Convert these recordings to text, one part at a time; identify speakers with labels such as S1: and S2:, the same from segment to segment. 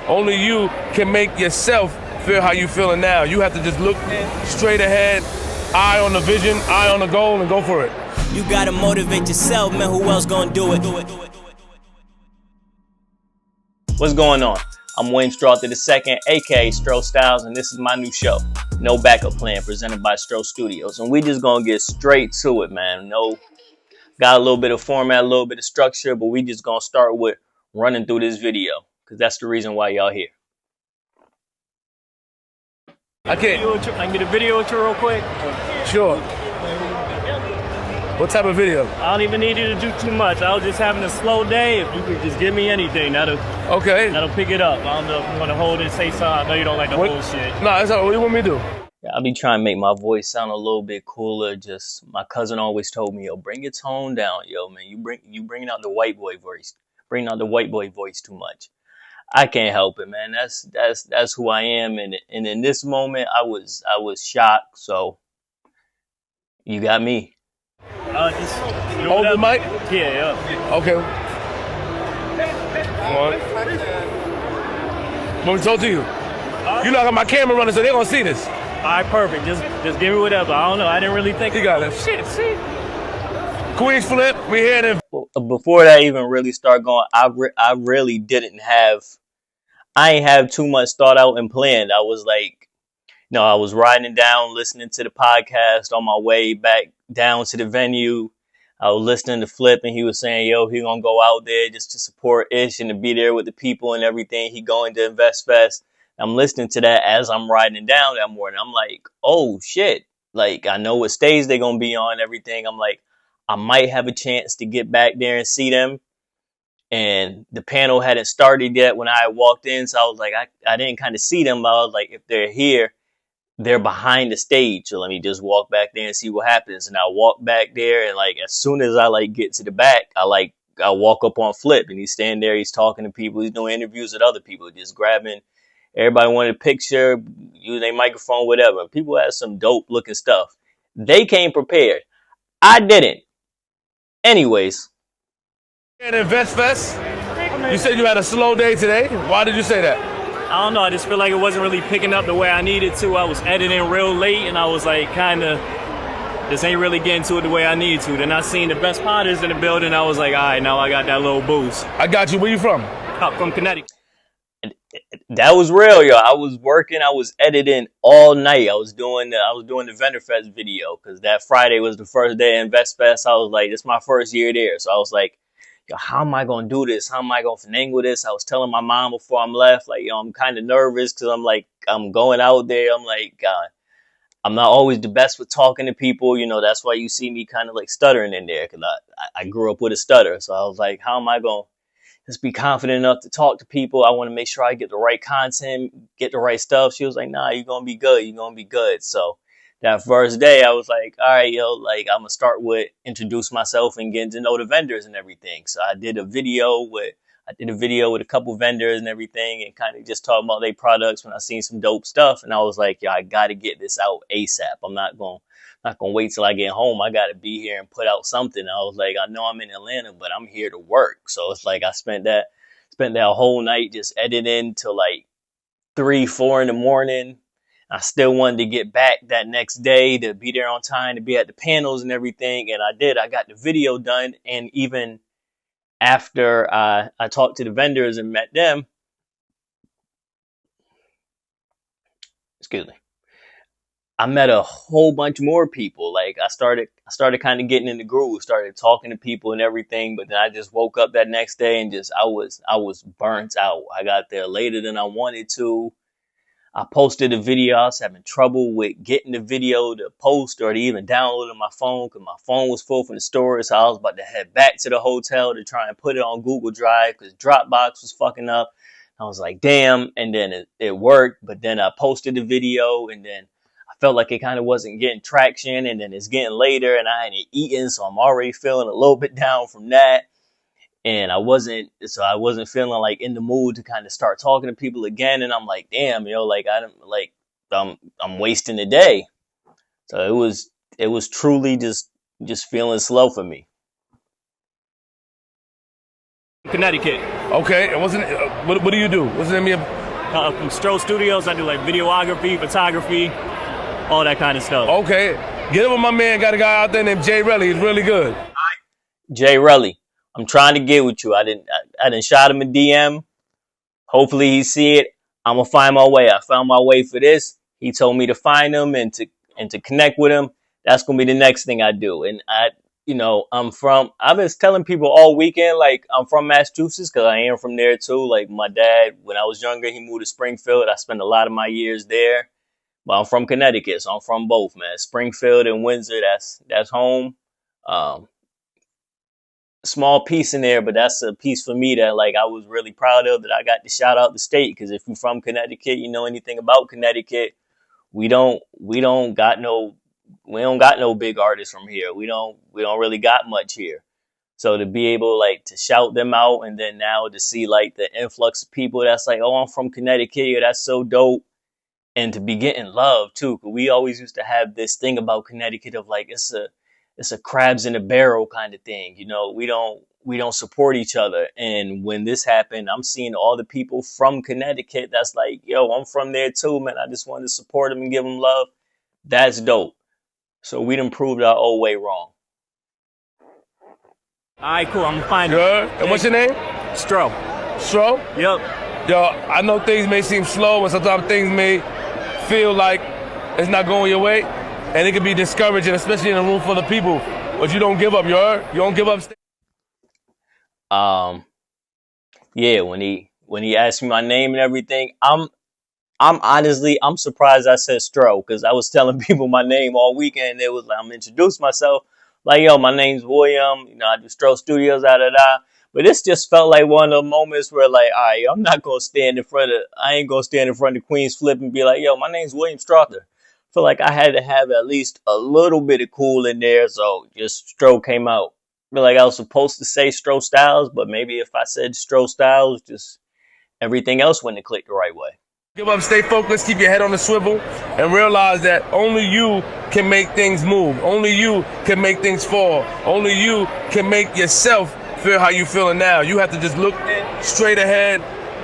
S1: Only you can make yourself feel how you feeling now. You have to just look straight ahead, eye on the vision, eye on the goal, and go for it.
S2: You gotta motivate yourself, man. Who else gonna do it?
S3: What's going on? I'm Wayne Stros II, aka Stros Styles, and this is my new show, No Backup Plan, presented by Stros Studios. And we just gonna get straight to it, man. Got a little bit of format, a little bit of structure, but we just gonna start with running through this video, because that's the reason why y'all here.
S1: I
S4: can get a video with you real quick?
S1: Sure. What type of video?
S4: I don't even need you to do too much. I was just having a slow day. If you could just give me anything, that'll pick it up. I don't know if you want to hold it, say something. I know you don't like the whole shit.
S1: No, that's all. What do you want me to do?
S3: Yeah, I'll be trying to make my voice sound a little bit cooler. Just my cousin always told me, yo, bring your tone down, yo, man. You bringing out the white boy voice, bringing out the white boy voice too much. I can't help it, man. That's who I am, and in this moment, I was shocked. So you got me.
S4: Just
S1: hold the mic.
S4: Yeah.
S1: Okay. What? Let me talk to you. You know I got my camera running, so they're gonna see this.
S4: All right, perfect. Just give me whatever. I don't know. I didn't really think.
S1: You got it.
S4: Shit, see.
S1: Queenzflip, we here to.
S3: Before that even really start going, I really didn't have. I ain't have too much thought out and planned. I was like, I was riding down, listening to the podcast on my way back down to the venue. I was listening to Flip, and he was saying, yo, he gonna go out there just to support Ish and to be there with the people and everything. He going to Invest Fest. I'm listening to that as I'm riding down that morning. I'm like, oh shit. Like, I know what stage they're gonna be on and everything. I'm like, I might have a chance to get back there and see them. And the panel hadn't started yet when I walked in, so I was like, I didn't kind of see them. But I was like, if they're here, they're behind the stage, so let me just walk back there and see what happens. And I walk back there, and like as soon as I get to the back, I walk up on Flip, and he's standing there, he's talking to people, he's doing interviews with other people, just grabbing. Everybody wanted a picture, using a microphone, whatever. People had some dope looking stuff. They came prepared. I didn't. Anyways.
S1: At Invest Fest, you said you had a slow day today. Why did you say that?
S4: I don't know. I just feel like it wasn't really picking up the way I needed to. I was editing real late, and I was like, kind of, this ain't really getting to it the way I need to. Then I seen the best potters in the building. I was like, all right, now I got that little boost.
S1: I got you. Where you from?
S4: From Connecticut.
S3: That was real, yo. I was working. I was editing all night. I was doing the Vendor Fest video, because that Friday was the first day of Invest Fest. I was like, this is my first year there, so I was like, yo, how am I going to do this? How am I going to finagle this? I was telling my mom before I'm left, like, yo, I'm kind of nervous because I'm like, I'm going out there. I'm like, I'm not always the best with talking to people. That's why you see me kind of like stuttering in there, because I grew up with a stutter. So I was like, how am I going to just be confident enough to talk to people? I want to make sure I get the right content, get the right stuff. She was like, nah, you're going to be good. You're going to be good. So that first day, I was like, all right, yo, like, I'm going to start with introduce myself and getting to know the vendors and everything. So I did a video with a couple vendors and everything, and kind of just talking about their products when I seen some dope stuff. And I was like, yo, I got to get this out ASAP. I'm not going to wait till I get home. I got to be here and put out something. I was like, I know I'm in Atlanta, but I'm here to work. So it's like I spent that whole night just editing till like 3, 4 in the morning. I still wanted to get back that next day to be there on time, to be at the panels and everything. And I did. I got the video done. And even after I talked to the vendors and met them, I met a whole bunch more people. Like I started kind of getting in the groove, started talking to people and everything. But then I just woke up that next day and I was burnt out. I got there later than I wanted to. I posted a video. I was having trouble with getting the video to post or to even download on my phone, because my phone was full from the storage. So I was about to head back to the hotel to try and put it on Google Drive, because Dropbox was fucking up. I was like, damn. And then it worked. But then I posted the video, and then I felt like it kind of wasn't getting traction. And then it's getting later, and I hadn't eaten, so I'm already feeling a little bit down from that. And I wasn't feeling like in the mood to kind of start talking to people again. And I'm like, damn, yo, like I'm wasting the day. So it was truly just feeling slow for me.
S4: Connecticut.
S1: Okay, it wasn't. What do you do? What's the name of your...
S4: From Stros Studios, I do like videography, photography, all that kind of stuff.
S1: Okay. Get up with my man. Got a guy out there named Jay Relly. He's really good.
S3: Jay Relly, I'm trying to get with you. I didn't shot him a DM. Hopefully he see it. I'm gonna find my way. I found my way for this. He told me to find him and to connect with him. That's gonna be the next thing I do. And I've been telling people all weekend, like, I'm from Massachusetts because I am from there too. Like, my dad, when I was younger, he moved to Springfield. I spent a lot of my years there. But I'm from Connecticut, so I'm from both, man. Springfield and Windsor, that's home. Small piece in there, but that's a piece for me that, like, I was really proud of, that I got to shout out the state. Because if you're from Connecticut, you know anything about Connecticut, we don't got no big artists from here. We don't really got much here. So to be able, like, to shout them out, and then now to see, like, the influx of people that's like, oh, I'm from Connecticut, yeah, that's so dope. And to be getting love too, because we always used to have this thing about Connecticut of, like, it's a crabs in a barrel kind of thing. You know, we don't support each other. And when this happened, I'm seeing all the people from Connecticut that's like, yo, I'm from there too, man. I just wanted to support them and give them love. That's dope. So we done proved our old way wrong.
S4: All right, cool. I'm gonna find it.
S1: Good. And what's your name?
S4: Stro.
S1: Stro?
S4: Yep.
S1: Yo, I know things may seem slow, and sometimes things may feel like it's not going your way, and it can be discouraging, especially in a room full of people. But you don't give up, you heard? You don't give up.
S3: Yeah, when he asked me my name and everything, I'm honestly surprised I said Stro, because I was telling people my name all weekend. It was like, I'm introducing myself, like, yo, my name's William. You know, I do Stro Studios, da. But this just felt like one of the moments where, like, all right, I ain't gonna stand in front of Queenzflip and be like, yo, my name's William Strother. I feel like I had to have at least a little bit of cool in there, so just Stro came out. I feel like I was supposed to say Stro Styles, but maybe if I said Stro Styles, just everything else wouldn't have clicked the right way.
S1: Give up, stay focused, keep your head on the swivel, and realize that only you can make things move. Only you can make things fall. Only you can make yourself feel how you feeling now. You have to just look straight ahead,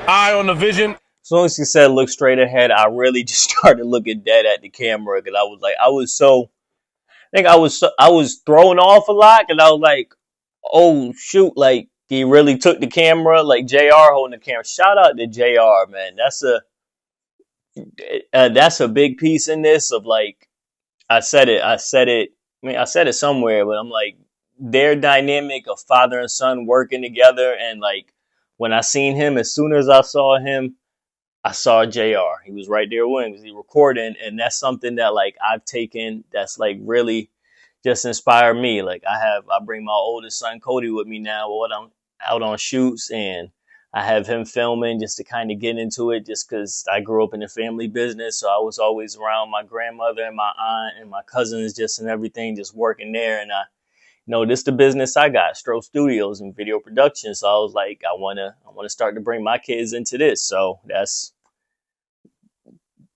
S1: eye on the vision.
S3: As soon as he said look straight ahead, I really just started looking dead at the camera, because I was thrown off a lot, because I was like, oh shoot, like, he really took the camera, like JR holding the camera. Shout out to JR, man. That's a big piece in this of, like, I said it somewhere, but I'm like, their dynamic of father and son working together. And, like, when I seen him, as soon as I saw him, I saw JR. He was right there with him, because he recording. And that's something that, like, I've taken, that's, like, really just inspired me. Like, I bring my oldest son Cody with me now when I'm out on shoots, and I have him filming just to kind of get into it, just because I grew up in the family business. So I was always around my grandmother and my aunt and my cousins, just and everything, just working there. And this is the business I got, Stros Studios and video production. So I was like, I wanna start to bring my kids into this. So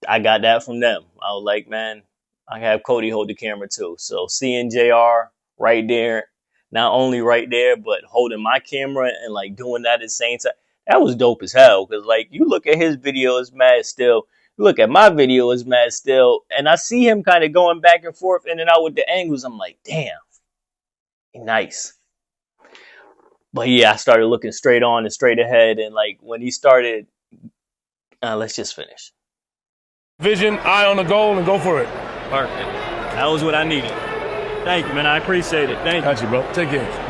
S3: I got that from them. I was like, man, I have Cody hold the camera too. So seeing JR right there, not only right there, but holding my camera and, like, doing that at the same time, that was dope as hell. Because, like, you look at his video, it's mad still. You look at my video, it's mad still. And I see him kind of going back and forth in and out with the angles. I'm like, damn, nice. But yeah, I started looking straight on and straight ahead. And, like, when he started, let's just finish.
S1: Vision, eye on the goal, and go for it.
S4: Perfect. That was what I needed. Thank you, man. I appreciate it. Thank you.
S1: Got you, bro. Take care.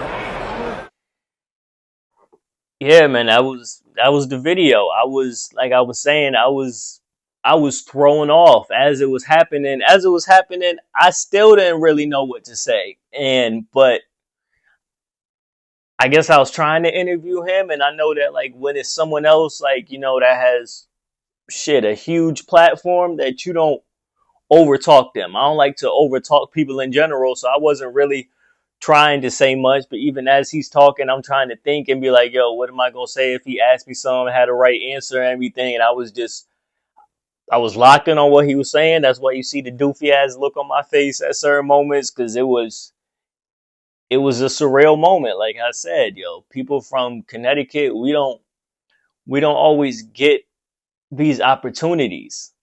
S3: Yeah, man, that was the video. I was saying, I was thrown off as it was happening. As it was happening, I still didn't really know what to say. But I guess I was trying to interview him, and I know that, like, when it's someone else, like, that has a huge platform, that you don't overtalk them. I don't like to overtalk people in general, so I wasn't really trying to say much. But even as he's talking, I'm trying to think and be like, yo, what am I gonna say if he asked me something, had the right answer and everything? And I was locked in on what he was saying. That's why you see the doofy ass look on my face at certain moments, because it was a surreal moment. Like I said, yo, people from Connecticut, we don't we don't always get these opportunities.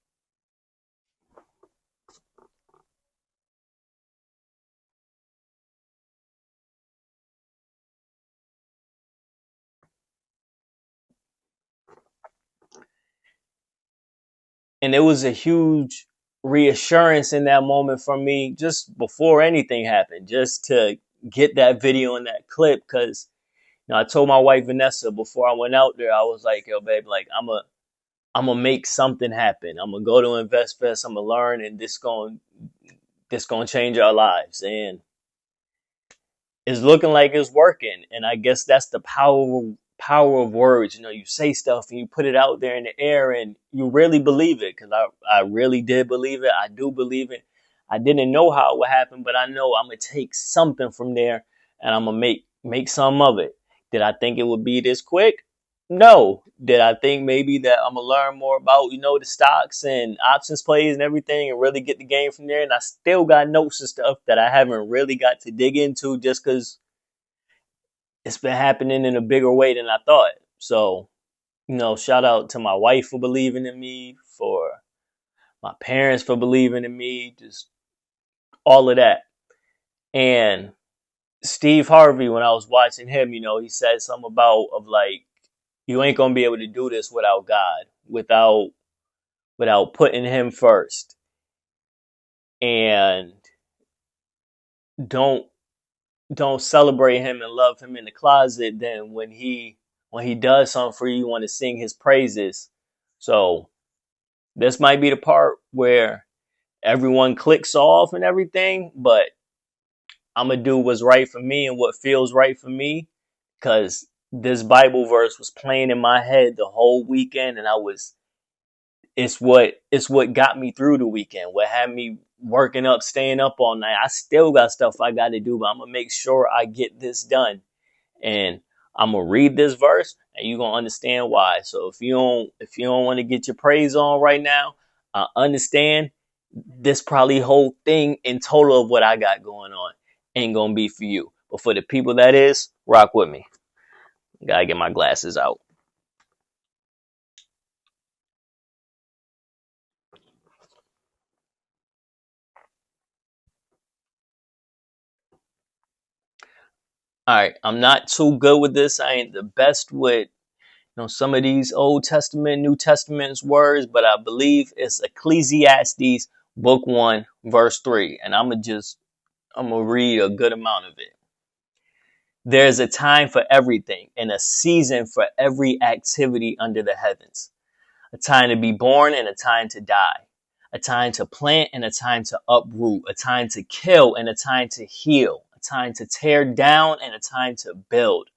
S3: And it was a huge reassurance in that moment for me, just before anything happened, just to get that video and that clip. Because I told my wife Vanessa before I went out there, I was like, yo, babe, like I'm gonna make something happen. I'm gonna go to Invest Fest. I'm gonna learn, and this gonna change our lives. And it's looking like it's working. And I guess that's the power of words. You say stuff and you put it out there in the air, and you really believe it. Because I really did believe it. I do believe it. I didn't know how it would happen, but I know I'm gonna take something from there, and I'm gonna make some of it. Did I think it would be this quick? No. Did I think maybe that I'm gonna learn more about the stocks and options plays and everything, and really get the game from there? And I still got notes and stuff that I haven't really got to dig into, just because it's been happening in a bigger way than I thought. So, shout out to my wife for believing in me, for my parents for believing in me, just all of that. And Steve Harvey, when I was watching him, he said something about of like, you ain't gonna be able to do this without God, without putting him first. And don't celebrate him and love him in the closet. Then when he does something for you, you want to sing his praises. So this might be the part where everyone clicks off and everything, but I'm gonna do what's right for me and what feels right for me, because this Bible verse was playing in my head the whole weekend, and it's what got me through the weekend, what had me working up, staying up all night. I still got stuff I got to do, but I'm gonna make sure I get this done. And I'm gonna read this verse, and you're gonna understand why. So if you don't want to get your praise on right now, I understand. This probably whole thing in total of what I got going on ain't gonna be for you. But for the people that is, rock with me. Gotta get my glasses out. All right, I'm not too good with this. I ain't the best with some of these Old Testament, New Testament's words, but I believe it's Ecclesiastes book 1, verse 3. And I'm gonna read a good amount of it. There's a time for everything and a season for every activity under the heavens. A time to be born and a time to die. A time to plant and a time to uproot. A time to kill and a time to heal. A time to tear down and a time to build.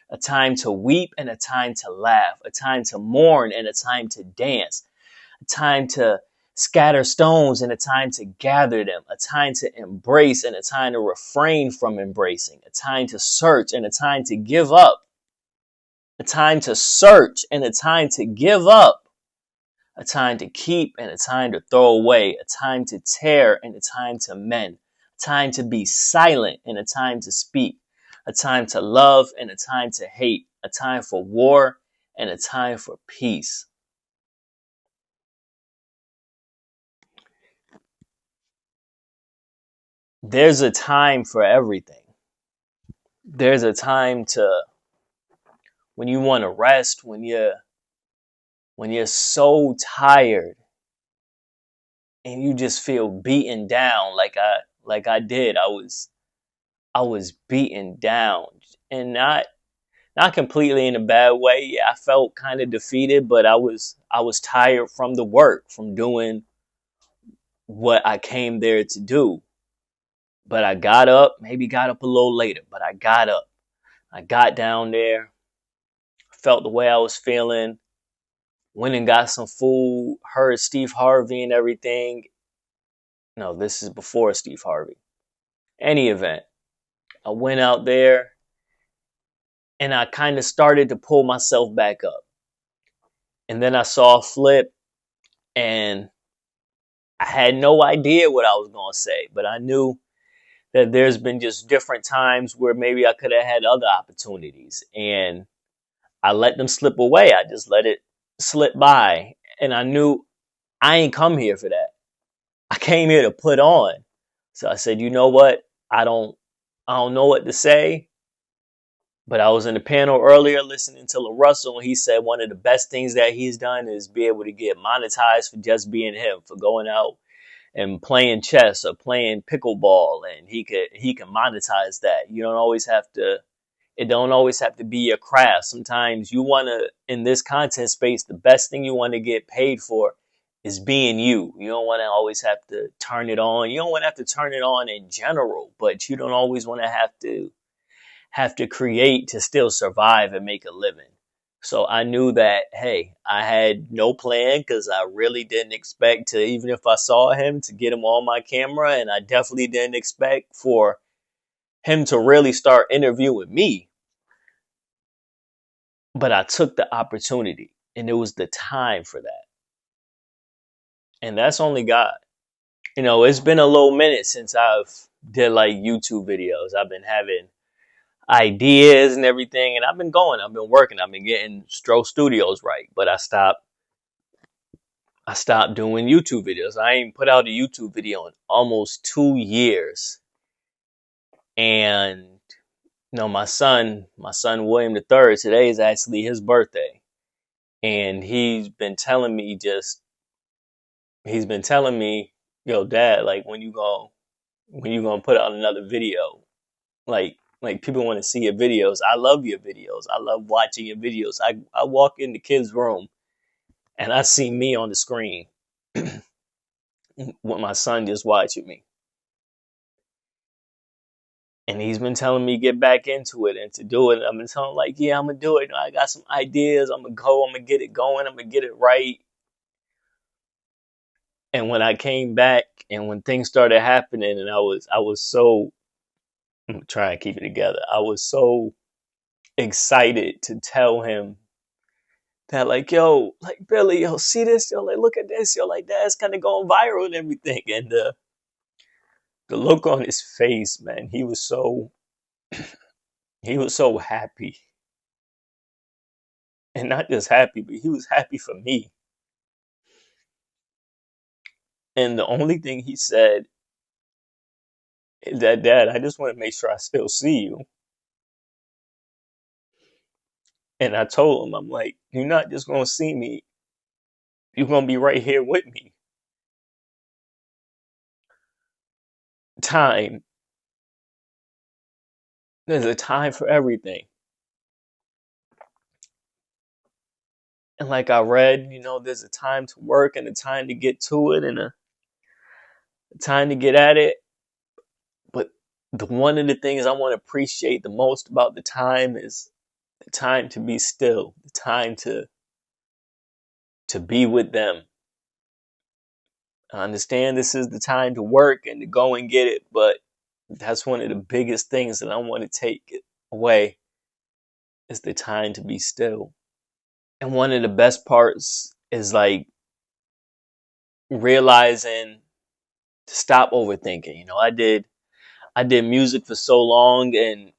S3: A time to weep and a time to laugh. A time to mourn and a time to dance. A time to scatter stones and a time to gather them. A time to embrace and a time to refrain from embracing. A time to search and a time to give up. A time to search and a time to give up. A time to keep and a time to throw away. A time to tear and a time to mend. A time to be silent and a time to speak. A time to love and a time to hate. A time for war and a time for peace. There's a time for everything. There's a time to when you want to rest, when you're so tired and you just feel beaten down like I did. I was beaten down, and not completely in a bad way. Yeah, I felt kind of defeated, but I was tired from the work, from doing what I came there to do. But I got up, maybe got up a little later, but I got up. I got down there, felt the way I was feeling, went and got some food, heard Steve Harvey and everything. No, this is before Steve Harvey. Any event, I went out there and I kind of started to pull myself back up. And then I saw a flip and I had no idea what I was going to say, but I knew that there's been just different times where maybe I could have had other opportunities. And I let them slip away. I just let it slip by. And I knew I ain't come here for that. I came here to put on. So I said, you know what? I don't know what to say. But I was in the panel earlier listening to LaRussell, and he said one of the best things that he's done is be able to get monetized for just being him, for going out and playing chess or playing pickleball, and he can monetize that. You don't always have to. It don't always have to be your craft. Sometimes you want to, in this content space, the best thing you want to get paid for is being you. You don't want to always have to turn it on. You don't want to have to turn it on in general, but you don't always want to have to create to still survive and make a living. So I knew that, hey, I had no plan because I really didn't expect to, even if I saw him, to get him on my camera. And I definitely didn't expect for him to really start interviewing me. But I took the opportunity, and it was the time for that. And that's only God. You know, it's been a little minute since I've did like YouTube videos. I've been having ideas and everything, and I've been working, I've been getting Stros Studios right, but I stopped doing YouTube videos. I ain't put out a YouTube video in almost 2 years. And you know, my son William III, today is actually his birthday. And he's been telling me, yo, Dad, like when you gonna put out another video? Like people want to see your videos. I love your videos. I love watching your videos. I walk in the kid's room and I see me on the screen with my son just watching me. And he's been telling me get back into it and to do it. I've been telling him, like, yeah, I'm gonna do it. I got some ideas. I'm gonna get it going. I'm gonna get it right. And when I came back and when things started happening, and I was so, I'm trying to keep it together. I was so excited to tell him that, like, yo, like, Billy, yo, see this, yo, like, look at this, yo, like, that's kind of going viral and everything. And the look on his face, man, he was so happy. And not just happy, but he was happy for me. And the only thing he said is that, Dad, I just want to make sure I still see you. And I told him, I'm like, you're not just going to see me. You're going to be right here with me. Time. There's a time for everything. And like I read, you know, there's a time to work and a time to get to it and a time to get at it. But one of the things I want to appreciate the most about the time is the time to be still, the time to be with them. I understand this is the time to work and to go and get it, but that's one of the biggest things that I want to take away is the time to be still. And one of the best parts is like realizing to stop overthinking. You know, I did music for so long, and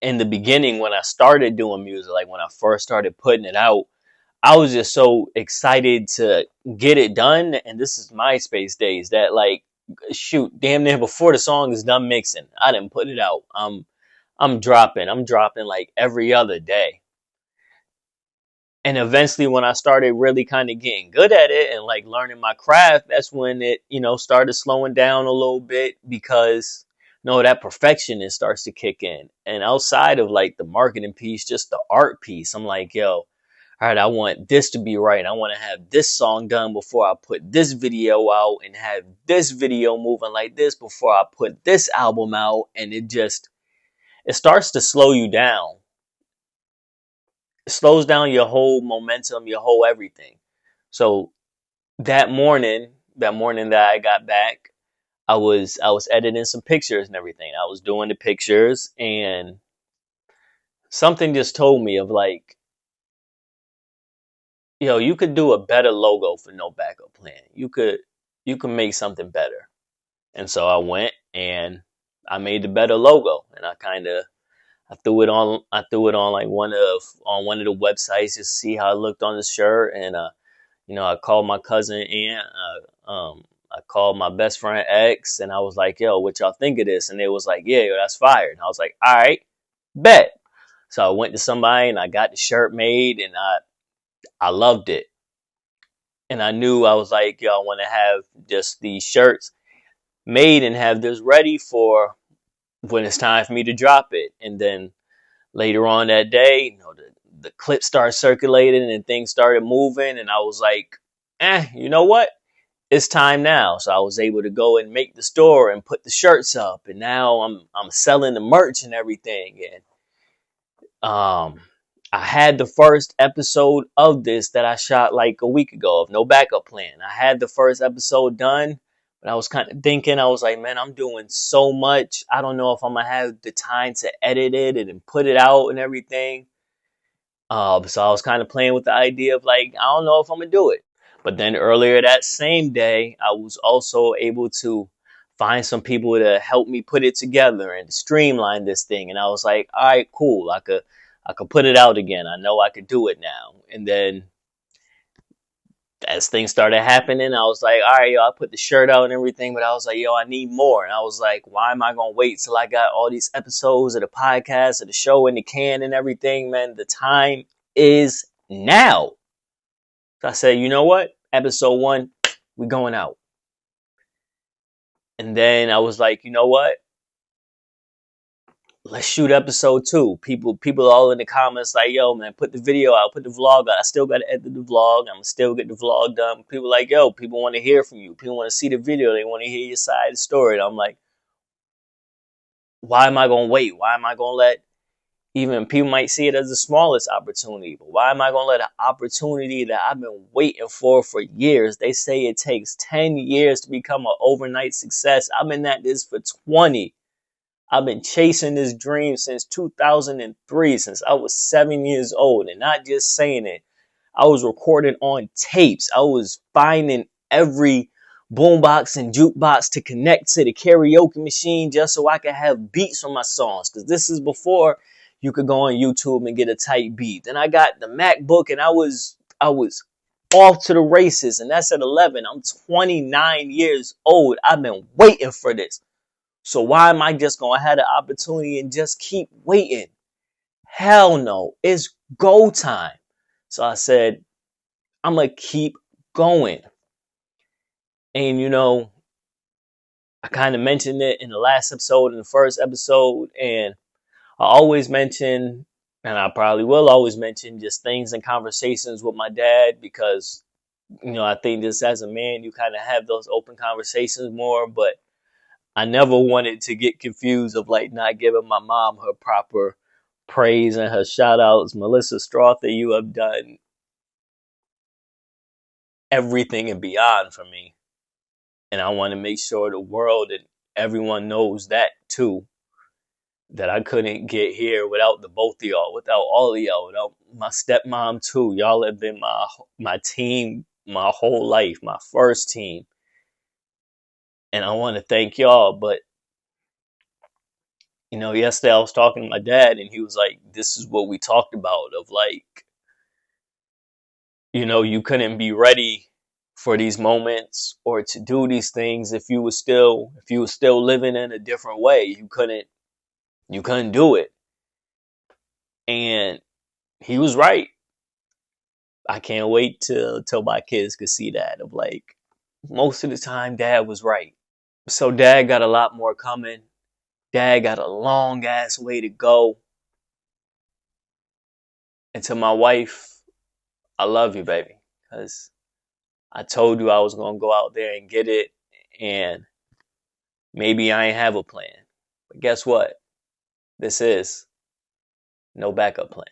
S3: in the beginning when I started doing music, like when I first started putting it out, I was just so excited to get it done. And this is MySpace days that, like, shoot, damn near before the song is done mixing, I didn't put it out. I'm dropping like every other day. And eventually when I started really kind of getting good at it and like learning my craft, that's when it, you know, started slowing down a little bit because, you know, that perfectionist starts to kick in. And outside of like the marketing piece, just the art piece, I'm like, yo, all right, I want this to be right. I want to have this song done before I put this video out and have this video moving like this before I put this album out. And it starts to slow you down. It slows down your whole momentum, your whole everything. So that morning that I got back, I was editing some pictures and everything. I was doing the pictures and something just told me of like, yo, you could do a better logo for No Backup Plan. You could make something better. And so I went and I made the better logo, and I kind of I threw it on like one of the websites just to see how it looked on the shirt, and I called my cousin Aunt, I called my best friend X, and I was like, "Yo, what y'all think of this?" And they was like, "Yeah, yo, that's fire." And I was like, "All right, bet." So I went to somebody and I got the shirt made, and I loved it. And I knew I was like, "Yo, I want to have just these shirts made and have this ready for when it's time for me to drop it." And then later on that day, the clip started circulating and things started moving, and I was like, you know what? It's time now. So I was able to go and make the store and put the shirts up, and now I'm selling the merch and everything. And I had the first episode of this that I shot like a week ago of No Backup Plan. I had the first episode done, but I was kind of thinking, I was like, man, I'm doing so much. I don't know if I'm gonna have the time to edit it and put it out and everything. So I was kind of playing with the idea of like, I don't know if I'm gonna do it. But then earlier that same day, I was also able to find some people to help me put it together and streamline this thing. And I was like, all right, cool. I could put it out again. I know I could do it now. And then as things started happening, I was like, all right, yo, I put the shirt out and everything, but I was like, yo, I need more. And I was like, why am I going to wait till I got all these episodes of the podcast, of the show in the can and everything, man? The time is now. So I said, you know what? Episode 1, we going out. And then I was like, you know what? Let's shoot episode 2. People all in the comments like, yo, man, put the video out, put the vlog out. I still got to edit the vlog. I'm still get the vlog done. People like, yo, people want to hear from you. People want to see the video. They want to hear your side of the story. And I'm like, why am I going to wait? Why am I going to let, even people might see it as the smallest opportunity, but why am I going to let an opportunity that I've been waiting for years? They say it takes 10 years to become an overnight success. I've been at this for 20. I've been chasing this dream since 2003, since I was 7 years old, and not just saying it. I was recording on tapes. I was finding every boombox and jukebox to connect to the karaoke machine just so I could have beats on my songs. Because this is before you could go on YouTube and get a tight beat. Then I got the MacBook, and I was off to the races, and that's at 11. I'm 29 years old. I've been waiting for this. So why am I just going to have the opportunity and just keep waiting? Hell no. It's go time. So I said, I'm going to keep going. And, I kind of mentioned it in the last episode, in the first episode. And I always mention, and I probably will always mention, just things and conversations with my dad. Because, I think just as a man, you kind of have those open conversations more. But I never wanted to get confused of like not giving my mom her proper praise and her shout outs. Melissa Strother, you have done everything and beyond for me. And I want to make sure the world and everyone knows that too. That I couldn't get here without the both of y'all, without all of y'all, without my stepmom too. Y'all have been my team my whole life, my first team. And I want to thank y'all, but yesterday I was talking to my dad and he was like, this is what we talked about of like, you couldn't be ready for these moments or to do these things if you were still living in a different way. You couldn't do it. And he was right. I can't wait till my kids could see that of like, most of the time dad was right. So dad got a lot more coming. Dad got a long ass way to go. And to my wife, I love you, baby. Because I told you I was going to go out there and get it. And maybe I ain't have a plan. But guess what? This is No Backup Plan.